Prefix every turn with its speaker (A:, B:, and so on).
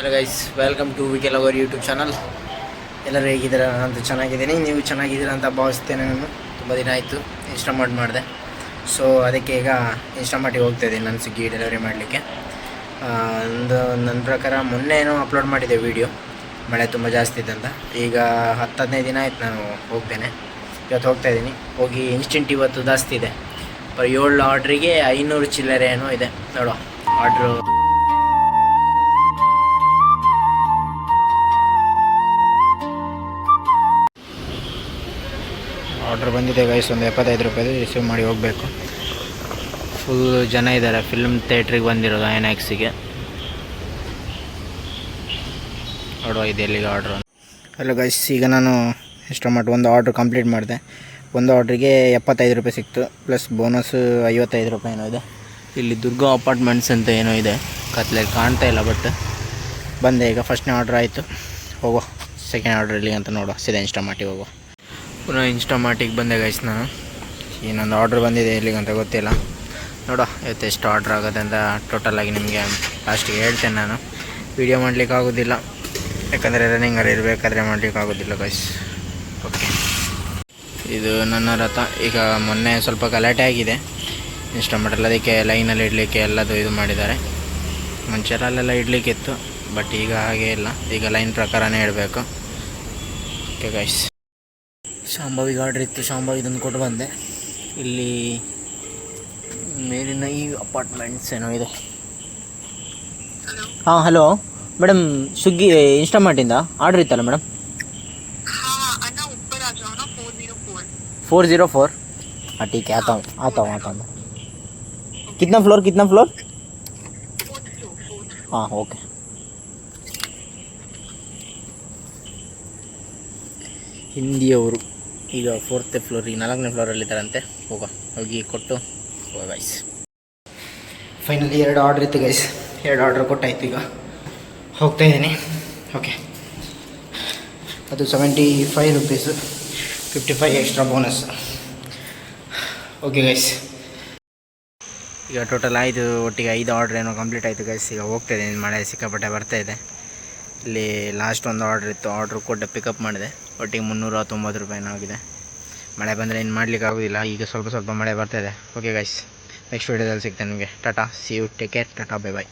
A: Hello guys, welcome to VK lover YouTube channel. ಎಲ್ಲರೂ ಹೇಗಿದ್ದೀರಾ? ನಾನಂತೂ ಚೆನ್ನಾಗಿದ್ದೀನಿ, ನೀವು ಚೆನ್ನಾಗಿದ್ದೀರಾ ಅಂತ ಭಾವಿಸ್ತೇನೆ. ನಾನು ತುಂಬ ದಿನ ಆಯಿತು ಇನ್ಸ್ಟಾಮಾರ್ಟ್ ಮಾಡಿದೆ, ಸೊ ಅದಕ್ಕೆ ಈಗ ಇನ್ಸ್ಟಾಮಾರ್ಟಿಗೆ ಹೋಗ್ತಾಯಿದ್ದೀನಿ ನಾನು ಸ್ವಿಗ್ಗಿ ಡೆಲಿವರಿ ಮಾಡಲಿಕ್ಕೆ. ನನ್ನ ಪ್ರಕಾರ ಮೊನ್ನೆ ಏನೋ ಅಪ್ಲೋಡ್ ಮಾಡಿದ್ದೆ ವೀಡಿಯೋ, ಮಳೆ ತುಂಬ ಜಾಸ್ತಿ ಇದ್ದಂತ. ಈಗ 10-15 ದಿನ ಆಯ್ತು ನಾನು ಹೋಗ್ತೇನೆ. ಇವತ್ತು ಹೋಗ್ತಾಯಿದ್ದೀನಿ. ಹೋಗಿ ಇನ್ಸ್ಟೆಂಟ್ ಇವತ್ತು ಜಾಸ್ತಿ ಇದೆ, 7 ಆರ್ಡ್ರಿಗೆ 500 ಚಿಲ್ಲರೆ ಏನೋ ಇದೆ ನೋಡುವ ಆರ್ಡ್ರು. ಆರ್ಡ್ರ್ ಬಂದಿದೆ ಗೈಸ್, ಒಂದು 75 ರೂಪಾಯಿದು ರಿಸೀವ್ ಮಾಡಿ ಹೋಗಬೇಕು. ಫುಲ್ ಜನ ಇದ್ದಾರೆ, ಫಿಲ್ಮ್ ಥಿಯೇಟ್ರಿಗೆ ಬಂದಿರೋದು ಐನಾಕ್ಸಿಗೆ. ನೋಡುವ ಇದು ಎಲ್ಲಿಗೆ ಆರ್ಡ್ರು. ಹಲೋ ಗೈಸ್, ಈಗ ನಾನು ಇನ್ಸ್ಟಾಮಾರ್ಟ್ ಒಂದು ಆರ್ಡ್ರ್ ಕಂಪ್ಲೀಟ್ ಮಾಡಿದೆ. ಒಂದು ಆರ್ಡ್ರಿಗೆ 75 ರೂಪಾಯಿ ಸಿಕ್ತು, ಪ್ಲಸ್ ಬೋನಸ್ 55 ರೂಪಾಯಿ ಏನೋ ಇದೆ. ಇಲ್ಲಿ ದುರ್ಗಾ ಅಪಾರ್ಟ್ಮೆಂಟ್ಸ್ ಅಂತ ಏನೋ ಇದೆ, ಕತ್ಲಲ್ಲಿ ಕಾಣ್ತಾ ಇಲ್ಲ, ಬಟ್ ಬಂದೆ ಈಗ. ಫಸ್ಟ್ನೇ ಆರ್ಡ್ರ್ ಆಯಿತು, ಹೋಗೋ ಸೆಕೆಂಡ್ ಆರ್ಡ್ರ್ ಇಲ್ಲಿ ಅಂತ ನೋಡುವ. ಸೀದಾ ಇನ್ಸ್ಟಾಮಾರ್ಟಿಗೆ ಹೋಗುವ. ಪುನಃ ಇನ್ಸ್ಟಾಮಾರ್ಟಿಗೆ ಬಂದೆ ಗೈಸ್ ನಾನು. ಇನ್ನೊಂದು ಆರ್ಡ್ರ್ ಬಂದಿದೆ ಎಲ್ಲಿಗಂತ ಗೊತ್ತಿಲ್ಲ, ನೋಡೋ ಇವತ್ತು ಎಷ್ಟು ಆರ್ಡ್ರ್ ಆಗುತ್ತೆ ಅಂತ ಟೋಟಲಾಗಿ ನಿಮಗೆ ಲಾಸ್ಟಿಗೆ ಹೇಳ್ತೇನೆ. ನಾನು ವೀಡಿಯೋ ಮಾಡಲಿಕ್ಕೆ ಆಗೋದಿಲ್ಲ, ಯಾಕಂದರೆ ರನ್ನಿಂಗಲ್ಲಿ ಇರಬೇಕಾದ್ರೆ ಮಾಡಲಿಕ್ಕೆ ಆಗೋದಿಲ್ಲ ಗೈಸ್. ಓಕೆ, ಇದು ನನ್ನ ರಥ. ಈಗ ಮೊನ್ನೆ ಸ್ವಲ್ಪ ಗಲಾಟೆ ಆಗಿದೆ ಇನ್ಸ್ಟಾಮಾರ್ಟಲ್ಲಿ, ಅದಕ್ಕೆ ಲೈನಲ್ಲಿ ಇಡಲಿಕ್ಕೆ ಎಲ್ಲದು ಇದು ಮಾಡಿದ್ದಾರೆ. ಮುಂಚೆ ಅಲ್ಲೆಲ್ಲ ಇಡಲಿಕ್ಕಿತ್ತು, ಬಟ್ ಈಗ ಹಾಗೆ ಇಲ್ಲ, ಈಗ ಲೈನ್ ಪ್ರಕಾರನೇ ಇಡಬೇಕು. ಓಕೆ ಗೈಸ್, ಶಾಂಭವಿಗೆ ಆರ್ಡ್ರ್ ಇತ್ತು, ಶಾಂಭವಿದೊಂದು ಕೊಟ್ಟು ಬಂದೆ. ಇಲ್ಲಿ ಮೇಲಿನ ಈ ಅಪಾರ್ಟ್ಮೆಂಟ್ಸ್ ಏನೋ ಇದೆ. ಹಾಂ ಹಲೋ ಮೇಡಮ್, ಸ್ವಿಗ್ಗಿ ಇನ್ಸ್ಟಾಮಾರ್ಟಿಂದ ಆರ್ಡ್ರ್ ಇತ್ತಲ್ಲ ಮೇಡಮ್? 404. हाँ ठीक है, आता हूँ. कितना फ्लोर? हाँ ओके. ಹಿಂದಿಯವರು ಈಗ 4th ಫ್ಲೋರ್, ಈಗ 4ನೇ ಫ್ಲೋರಲ್ಲಿದ್ದಾರಂತೆ. ಹೋಗಿ ಕೊಟ್ಟು ಹೋಗ ಗೈಸ್. ಫೈನಲಿ 2 ಆರ್ಡ್ರ್ ಇತ್ತು ಗೈಸ್, 2 ಆರ್ಡ್ರ್ ಕೊಟ್ಟಾಯಿತು. ಈಗ ಹೋಗ್ತಾಯಿದ್ದೀನಿ. ಓಕೆ, ಅದು 75 rupees, 55 extra bonus. Okay guys, ಈಗ ಟೋಟಲ್ ಆಯಿತು, ಒಟ್ಟಿಗೆ 5 ಆರ್ಡ್ರ್ ಏನೋ ಕಂಪ್ಲೀಟ್ ಆಯಿತು ಗೈಸ್. ಈಗ ಹೋಗ್ತಾಯಿದ್ದೀನಿ, ಮಳೆ ಸಿಕ್ಕಾಪಟ್ಟೆ ಬರ್ತಾಯಿದೆ. ಇಲ್ಲಿ ಲಾಸ್ಟ್ ಒಂದು ಆರ್ಡ್ರ್ ಇತ್ತು, ಆರ್ಡ್ರ್ ಕೊಟ್ಟು ಪಿಕಪ್ ಮಾಡಿದೆ. ಒಟ್ಟಿಗೆ 390 ರೂಪಾಯಿನೂ ಆಗಿದೆ. ಮಳೆ ಬಂದರೆ ಏನು ಮಾಡಲಿಕ್ಕೆ ಆಗೋದಿಲ್ಲ, ಈಗ ಸ್ವಲ್ಪ ಮಳೆ ಬರ್ತಾಯಿದೆ. ಓಕೆ ಗೈಸ್, ನೆಕ್ಸ್ಟ್ ವೀಡಿಯೋದಲ್ಲಿ ಸಿಗ್ತೇನೆ ನಿಮಗೆ. Tata, see you, take care, tata, bye bye.